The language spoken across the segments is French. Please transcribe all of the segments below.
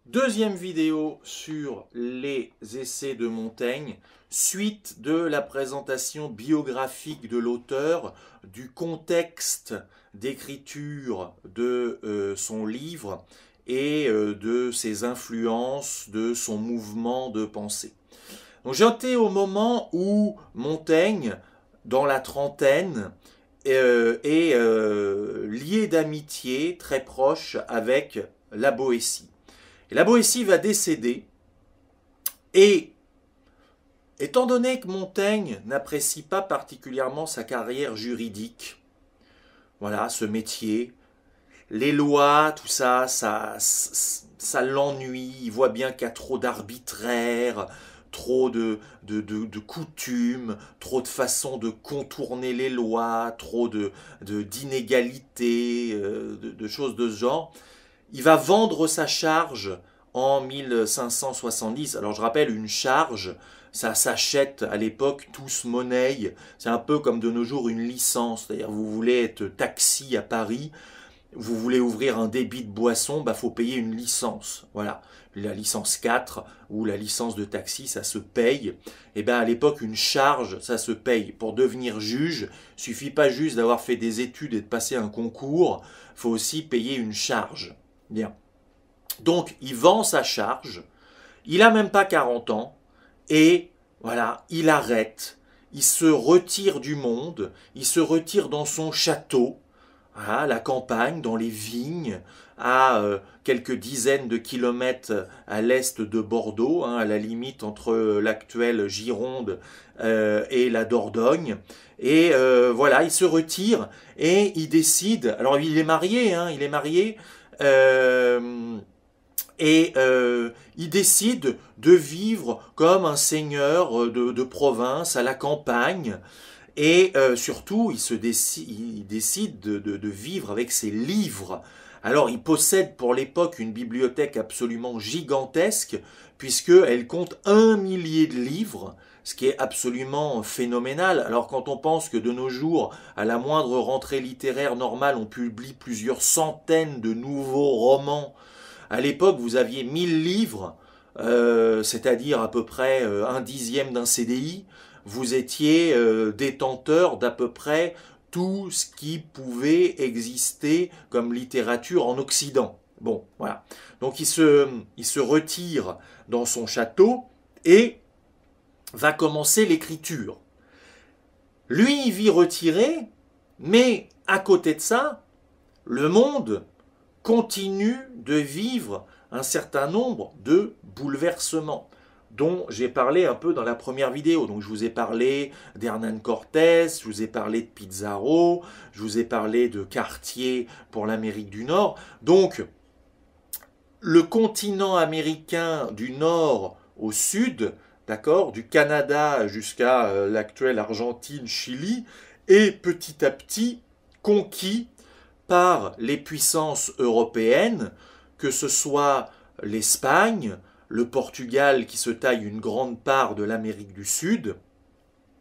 Deuxième vidéo sur les essais de Montaigne, suite de la présentation biographique de l'auteur, du contexte d'écriture de son livre et de ses influences, de son mouvement de pensée. Donc j'étais au moment où Montaigne, dans la trentaine, est lié d'amitié très proche avec la Boétie. Et la Boétie va décéder, et étant donné que Montaigne n'apprécie pas particulièrement sa carrière juridique, voilà, ce métier, les lois, tout ça, ça l'ennuie, il voit bien qu'il y a trop d'arbitraire, trop de coutumes, trop de façons de contourner les lois, trop d'inégalités, de choses de ce genre. Il va vendre sa charge en 1570. Alors je rappelle, une charge, ça s'achète à l'époque tous monnaie. C'est un peu comme de nos jours une licence. C'est-à-dire vous voulez être taxi à Paris, vous voulez ouvrir un débit de boisson, bah faut payer une licence. Voilà, la licence 4 ou la licence de taxi, ça se paye. Et bien à l'époque, une charge, ça se paye. Pour devenir juge, il suffit pas juste d'avoir fait des études et de passer un concours, il faut aussi payer une charge. Bien. Donc, il vend sa charge, il n'a même pas 40 ans, et voilà, il arrête, il se retire du monde, il se retire dans son château, à la campagne, dans les vignes, à quelques dizaines de kilomètres à l'est de Bordeaux, à la limite entre l'actuelle Gironde et la Dordogne. Et voilà, il se retire et il décide. Alors il est marié, il est marié. Euh, il décide de vivre comme un seigneur de province à la campagne. Et surtout, il décide de vivre avec ses livres. Alors, il possède pour l'époque une bibliothèque absolument gigantesque, puisqu'elle compte 1 millier de livres, ce qui est absolument phénoménal. Alors, quand on pense que de nos jours, à la moindre rentrée littéraire normale, on publie plusieurs centaines de nouveaux romans, à l'époque, vous aviez 1000 livres, c'est-à-dire à peu près un dixième d'un CDI. Vous étiez détenteur d'à peu près tout ce qui pouvait exister comme littérature en Occident. Bon, voilà. Donc il se retire dans son château et va commencer l'écriture. Lui, il vit retiré, mais à côté de ça, le monde continue de vivre un certain nombre de bouleversements dont j'ai parlé un peu dans la première vidéo. Donc je vous ai parlé d'Hernán Cortés, je vous ai parlé de Pizarro, je vous ai parlé de Cartier pour l'Amérique du Nord. Donc le continent américain du nord au sud, d'accord, du Canada jusqu'à l'actuelle Argentine, Chili, est petit à petit conquis par les puissances européennes, que ce soit l'Espagne, le Portugal qui se taille une grande part de l'Amérique du Sud,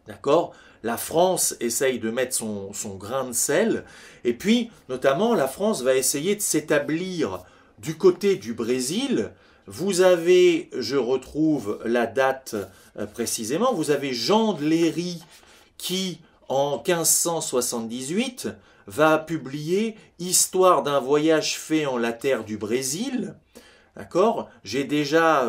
d'accord. La France essaye de mettre son grain de sel, et puis notamment la France va essayer de s'établir du côté du Brésil. Vous avez, je retrouve la date précisément, vous avez Jean de Léry qui, en 1578, va publier Histoire d'un voyage fait en la terre du Brésil. D'accord. J'ai déjà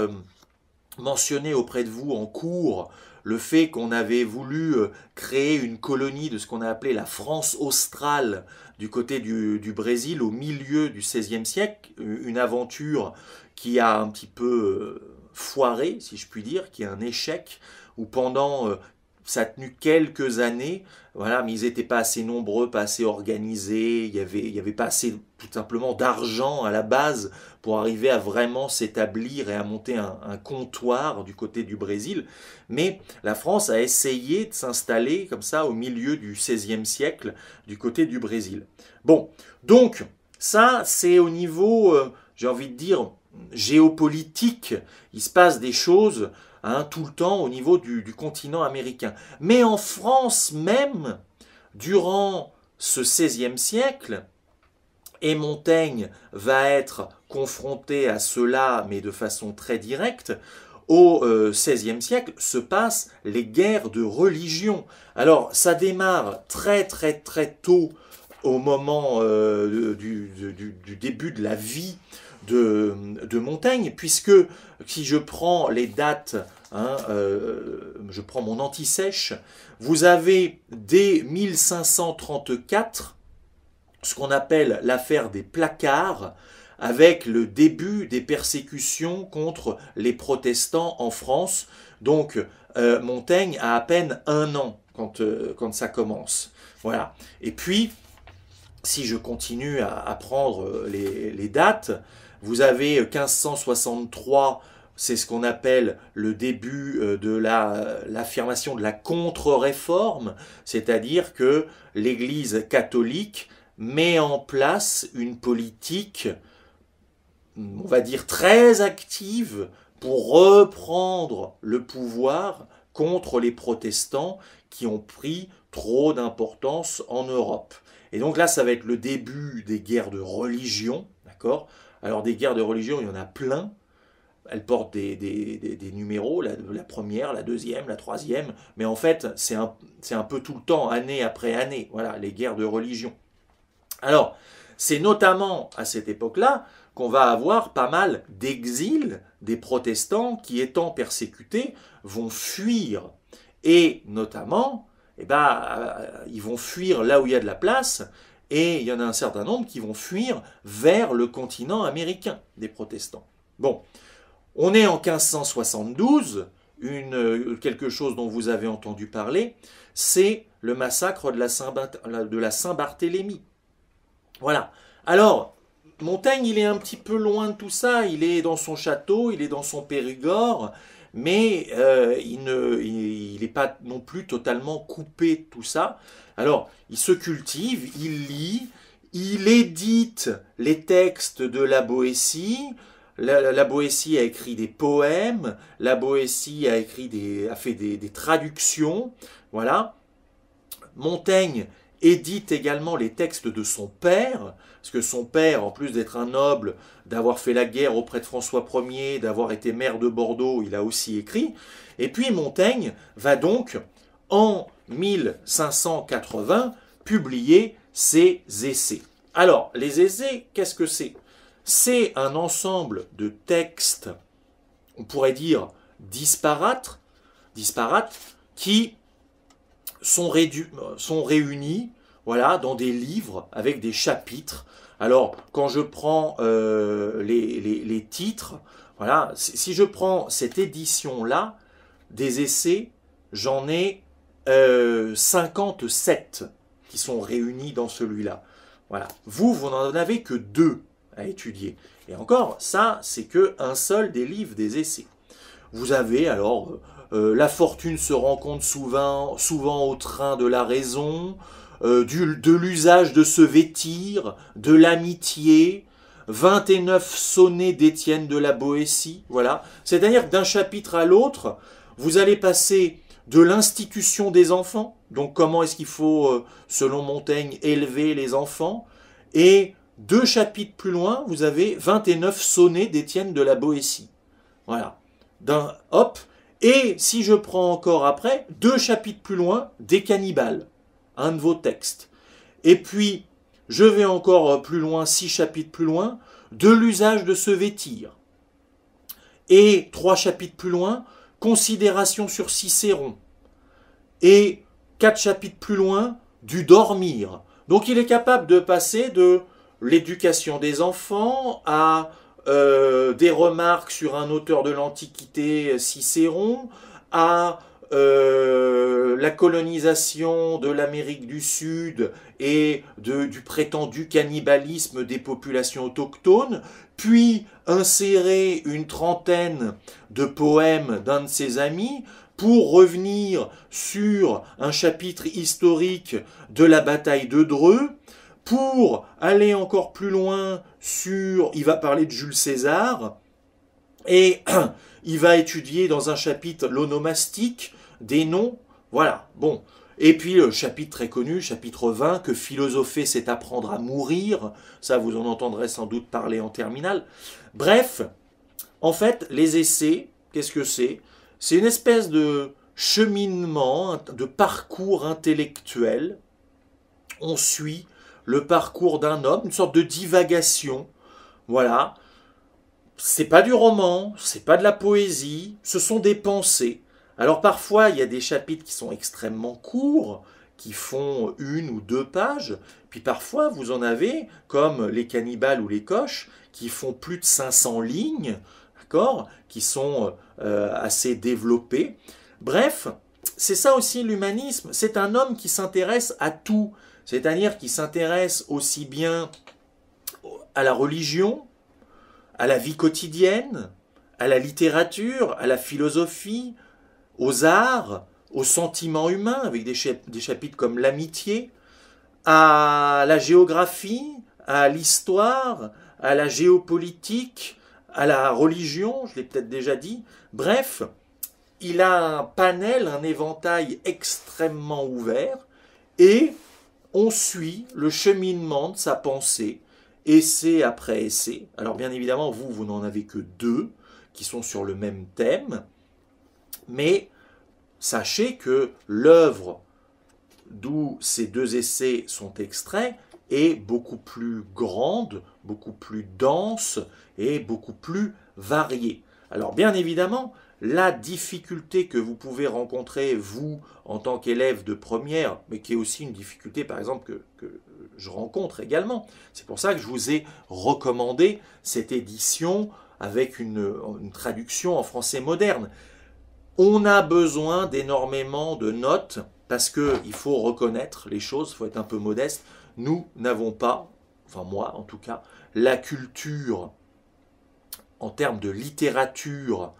mentionné auprès de vous en cours le fait qu'on avait voulu créer une colonie de ce qu'on a appelé la France australe du côté du Brésil au milieu du XVIe siècle, une aventure qui a un petit peu foiré, si je puis dire, qui est un échec, où pendant ça a tenu quelques années, voilà, mais ils n'étaient pas assez nombreux, pas assez organisés, il y avait pas assez tout simplement d'argent à la base pour arriver à vraiment s'établir et à monter un comptoir du côté du Brésil. Mais la France a essayé de s'installer comme ça au milieu du XVIe siècle du côté du Brésil. Bon, donc ça c'est au niveau, j'ai envie de dire, géopolitique. Il se passe des choses tout le temps au niveau du continent américain. Mais en France même, durant ce XVIe siècle, Et Montaigne va être confronté à cela, mais de façon très directe. Au XVIe siècle se passent les guerres de religion. Alors, ça démarre très très très tôt au moment du début de la vie de Montaigne, puisque si je prends les dates, hein, je prends mon anti-sèche, vous avez dès 1534 ce qu'on appelle l'affaire des placards, avec le début des persécutions contre les protestants en France. Donc Montaigne a à peine 1 an quand ça commence. Voilà. Et puis, si je continue à prendre les dates, vous avez 1563, c'est ce qu'on appelle le début de l'affirmation de la contre-réforme, c'est-à-dire que l'Église catholique met en place une politique, on va dire, très active pour reprendre le pouvoir contre les protestants qui ont pris trop d'importance en Europe. Et donc là, ça va être le début des guerres de religion, d'accord? Alors des guerres de religion, il y en a plein. Elles portent des numéros, la première, la deuxième, la troisième. Mais en fait, c'est un peu tout le temps, année après année. Voilà, les guerres de religion. Alors, c'est notamment à cette époque-là qu'on va avoir pas mal d'exil des protestants qui, étant persécutés, vont fuir. Et notamment, ils vont fuir là où il y a de la place, et il y en a un certain nombre qui vont fuir vers le continent américain, des protestants. Bon, on est en 1572, quelque chose dont vous avez entendu parler, c'est le massacre de la Saint-Barthélemy. Voilà. Alors, Montaigne, il est un petit peu loin de tout ça, il est dans son château, il est dans son Périgord, mais il n'est pas non plus totalement coupé de tout ça. Alors, il se cultive, il lit, il édite les textes de la Boétie. La Boétie a écrit des poèmes, la Boétie a fait des traductions, voilà. Montaigne édite également les textes de son père, parce que son père, en plus d'être un noble, d'avoir fait la guerre auprès de François Ier, d'avoir été maire de Bordeaux, il a aussi écrit. Et puis Montaigne va donc, en 1580, publier ses essais. Alors, les essais, qu'est-ce que c'est? C'est un ensemble de textes, on pourrait dire disparates, qui sont réunis, voilà, dans des livres avec des chapitres. Alors, quand je prends les titres, voilà, si je prends cette édition-là, des essais, j'en ai 57 qui sont réunis dans celui-là. Voilà. Vous n'en avez que 2 à étudier. Et encore, ça, c'est qu'un seul des livres des essais. Vous avez alors la fortune se rencontre souvent au train de la raison, de l'usage de se vêtir, de l'amitié, 29 sonnets d'Étienne de la Boétie, voilà. C'est-à-dire que d'un chapitre à l'autre, vous allez passer de l'institution des enfants, donc comment est-ce qu'il faut, selon Montaigne, élever les enfants, et 2 chapitres plus loin, vous avez 29 sonnets d'Étienne de la Boétie. Voilà. Hop. Et si je prends encore après, 2 chapitres plus loin, des cannibales. Un de vos textes. Et puis, je vais encore plus loin, 6 chapitres plus loin, de l'usage de se vêtir. Et 3 chapitres plus loin, considération sur Cicéron. Et 4 chapitres plus loin, du dormir. Donc il est capable de passer de l'éducation des enfants à des remarques sur un auteur de l'Antiquité, Cicéron, à la colonisation de l'Amérique du Sud et du prétendu cannibalisme des populations autochtones, puis insérer une trentaine de poèmes d'un de ses amis pour revenir sur un chapitre historique de la bataille de Dreux, pour aller encore plus loin il va parler de Jules César, et il va étudier dans un chapitre l'onomastique, des noms, voilà, bon. Et puis le chapitre très connu, chapitre 20, que philosopher c'est apprendre à mourir, ça vous en entendrez sans doute parler en terminale. Bref, en fait, les essais, qu'est-ce que c'est? C'est une espèce de cheminement, de parcours intellectuel. On suit le parcours d'un homme, une sorte de divagation. Voilà. C'est pas du roman, c'est pas de la poésie, ce sont des pensées. Alors parfois, il y a des chapitres qui sont extrêmement courts, qui font 1 ou 2 pages, puis parfois vous en avez, comme les cannibales ou les coches, qui font plus de 500 lignes, d'accord, qui sont assez développés. Bref, c'est ça aussi l'humanisme, c'est un homme qui s'intéresse à tout, c'est-à-dire qui s'intéresse aussi bien à la religion, à la vie quotidienne, à la littérature, à la philosophie, aux arts, aux sentiments humains, avec des chapitres comme l'amitié, à la géographie, à l'histoire, à la géopolitique, à la religion, je l'ai peut-être déjà dit. Bref, il a un panel, un éventail extrêmement ouvert, et on suit le cheminement de sa pensée, essai après essai. Alors bien évidemment, vous n'en avez que 2 qui sont sur le même thème, mais sachez que l'œuvre d'où ces 2 essais sont extraits est beaucoup plus grande, beaucoup plus dense et beaucoup plus variée. Alors bien évidemment, la difficulté que vous pouvez rencontrer, vous, en tant qu'élève de première, mais qui est aussi une difficulté, par exemple, que je rencontre également. C'est pour ça que je vous ai recommandé cette édition avec une traduction en français moderne. On a besoin d'énormément de notes, parce qu'il faut reconnaître les choses, il faut être un peu modeste. Nous n'avons pas, enfin moi en tout cas, la culture en termes de littérature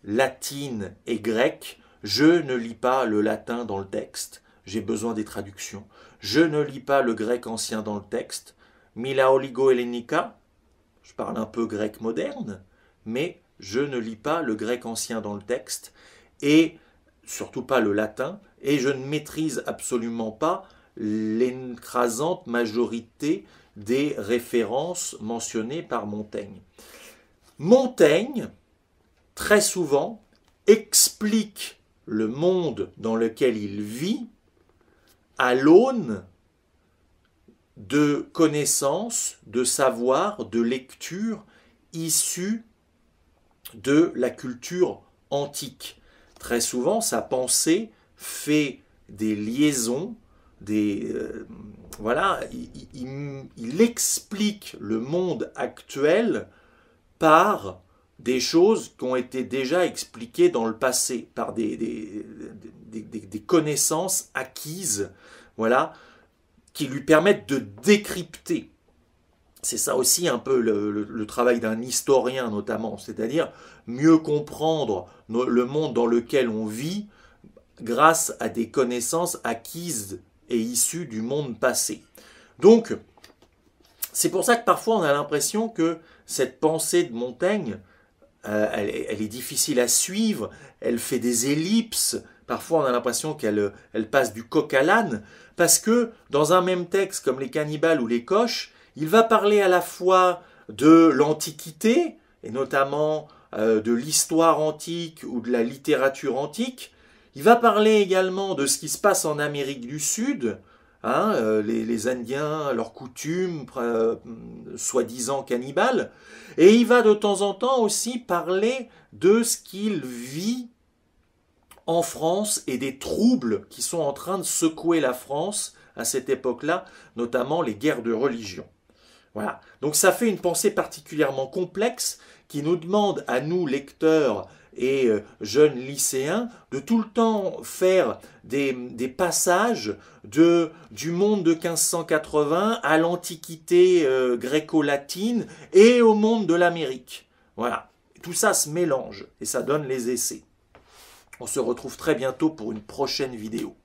latine et grecque. Je ne lis pas le latin dans le texte, j'ai besoin des traductions. Je ne lis pas le grec ancien dans le texte. Mila oligo-hellenica, je parle un peu grec moderne, mais je ne lis pas le grec ancien dans le texte, et surtout pas le latin, et je ne maîtrise absolument pas l'écrasante majorité des références mentionnées par Montaigne. Montaigne, très souvent, explique le monde dans lequel il vit à l'aune de connaissances, de savoirs, de lectures issus de la culture antique. Très souvent, sa pensée fait des liaisons, voilà, il explique le monde actuel par des choses qui ont été déjà expliquées dans le passé, par des connaissances acquises, voilà, qui lui permettent de décrypter. C'est ça aussi un peu le travail d'un historien notamment, c'est-à-dire mieux comprendre le monde dans lequel on vit grâce à des connaissances acquises et issues du monde passé. Donc, c'est pour ça que parfois on a l'impression que cette pensée de Montaigne, elle est difficile à suivre, elle fait des ellipses, parfois on a l'impression qu'elle passe du coq à l'âne, parce que dans un même texte comme les cannibales ou les coches, il va parler à la fois de l'Antiquité, et notamment de l'histoire antique ou de la littérature antique. Il va parler également de ce qui se passe en Amérique du Sud, hein, les Indiens, leurs coutumes, soi-disant cannibales. Et il va de temps en temps aussi parler de ce qu'il vit en France et des troubles qui sont en train de secouer la France à cette époque-là, notamment les guerres de religion. Voilà. Donc ça fait une pensée particulièrement complexe qui nous demande à nous, lecteurs et jeunes lycéens, de tout le temps faire des passages du monde de 1580 à l'Antiquité gréco-latine et au monde de l'Amérique. Voilà. Tout ça se mélange et ça donne les essais. On se retrouve très bientôt pour une prochaine vidéo.